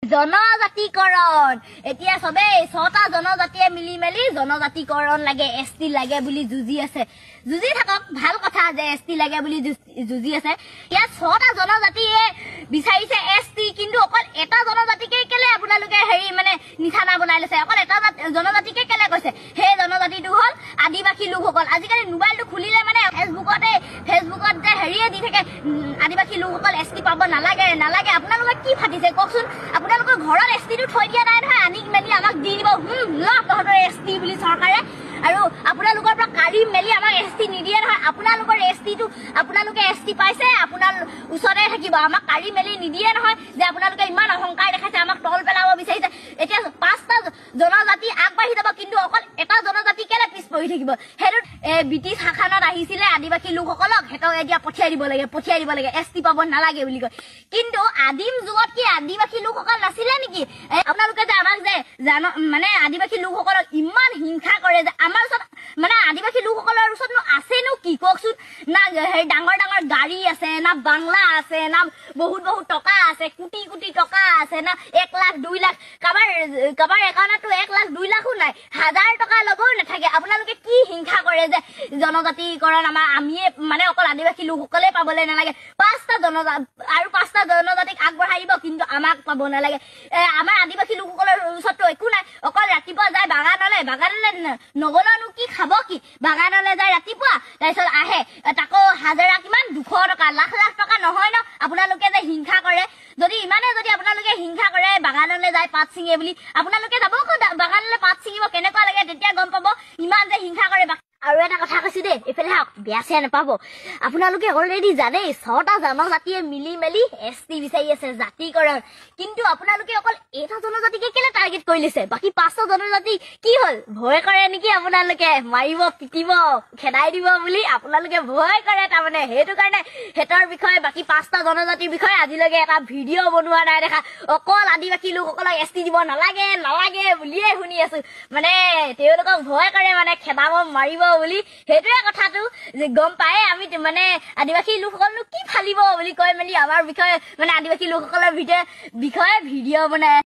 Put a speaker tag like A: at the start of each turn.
A: জনজাতিকৰণ এতিয়া সবে ছটা জনজাতিয়ে মিলি মেলি জনজাতিকৰণ লাগে এসটি লাগে বুলি যুজি আছে যুজি থাকক ভাল কথা যে এসটি লাগে বুলি যুজি আছে ইয়া ছটা জনজাতিয়ে বিচাৰিছে এসটি কিন্তু অকল এটা জনজাতিকে কেলে আপোনালোকে হেৰি মানে নিশানা বনাই লৈছে অকল এটা জনজাতিকে কেলে কৈছে হে জনজাতিটো হল আদিবাসী লোকসকল আজিকালি মোবাইলটো খুলিলে মানে ফেসবুকত যে হেৰিয়ে দি থাকে আদিবাসী লোকসকল এসটি পাব নালাগে আপোনালোকে কি ফাটিছে কওকচোন আপোনালোকৰ ঘৰৰ এসটিটো থৈ দিয়া নাই নহয় আনি মেলি আমাক দি দিব তহঁতৰ এসটি বুলি চৰকাৰে আৰু আপোনালোকৰ পৰা কাৰি মেলি আমাক এসটি নিদিয়ে নহয় আপোনালোকৰ এসটিটো আপোনালোকে এসটি পাইছে আপোনাৰ ওচৰতে থাকিব আমাক কাৰি মেলি নিদিয়ে নহয় যে আপোনালোকে ইমান অহংকাৰ দেখাইছে আমাক তল পেলাব বিচাৰিছে এতিয়া পাঁচটা জনজাতি আগবাঢ়ি যাব কিন্তু অকল এটা জনজাতি কেলে পিছ পৰি থাকিব হেতু ব্ৰিটিছ শাসনত আহিছিলে আদিবাসী লোকসকলক হেতক এতিয়া পঠিয়াই দিব লাগে এসটি পাব নালাগে বুলি কয় কিন্তু আদিম যুগত কি আদিবাসী লোকসকল নাছিলে নেকি আপোনালোকে যে আমাক যে মানে আদিবাসী লোকসকলক ইমান হিংসা কৰে যে আমাৰ ওচৰত মানে আদিবাসী লোকসকলৰ ওচৰত আছেনো কি কওকচোন না হেৰি ডাঙৰ গাড়ী আছে না বাংলা আছে না বহুত টকা আছে কোটি টকা আছে না 1 লাখ 2 লাখ কাবাৰ একাউণ্টতো 1 লাখ 2 লাখো নাই 1000 টকা ল'বও নাথাকে আপোনালোকে কি হিংসা কৰে যে জনজাতিকৰণ আমিয়ে মানে অকল আদিবাসী লোকসকলে পাবলৈ নালাগে পাঁচটা জনজাতিক আগবঢ়াই দিব কিন্তু আমাক পাব নালাগে আমাৰ আদিবাসী লোকসকলৰ ওচৰতো একো নাই অকল ৰাতিপুৱা যায় বাগানলে নগলনো কি খাব কি বাগানলে যায় ৰাতিপুৱা তাৰপিছত আহে তাকো হাজাৰা কিমান 200 টকা লাখ টকা নহয় ন আপোনালোকে যে হিংসা কৰে যদি আপোনালোকে হিংসা কৰে বাগানলে যায় পাত ছিঙে বুলি আপোনালোকে যাব বাগানলে পাত ছিঙিব কেনেকুৱা লাগে তেতিয়া গম পাব ইমান যে হিংসা কৰে আৰু এটা কথা কৈছি দেই এফালে বেয়া চেয়া নাপাব আপোনালোকে অলৰেডি জানেই ছটা জনজাতিয়ে মিলি মেলি এসটি বিচাৰি আছে জাতিকৰণ কিন্তু আপোনালোকে অকল এটা জনজাতিকে কেলে টাৰ্গেট কৰি লৈছে বাকি পাঁচটা জনজাতি কি হল ভয় কৰে নেকি আপোনালোকে মাৰিব পিটিব খেদাই দিব বুলি আপোনালোকে ভয় কৰে তাৰমানে হেতু কাৰণে হেতৰ বিষয়ে বাকি পাঁচটা জনজাতিৰ বিষয়ে আজিলৈকে এটা ভিডিঅ' বনোৱা নাই দেখা অকল আদিবাসী লোকসকলক এসটি দিব নালাগে বুলিয়ে শুনি আছো মানে তেওঁলোকক ভয় কৰে মানে খেদাব মাৰিব বুলি হেতুৱে কথাটো যে গম পায় আমি মানে আদিবাসী লোকসকলনো কি ফালিব বুলি কয় মেলি আমাৰ বিষয়ে মানে আদিবাসী লোকসকলৰ বিষয়ে ভিডিঅ' বনায়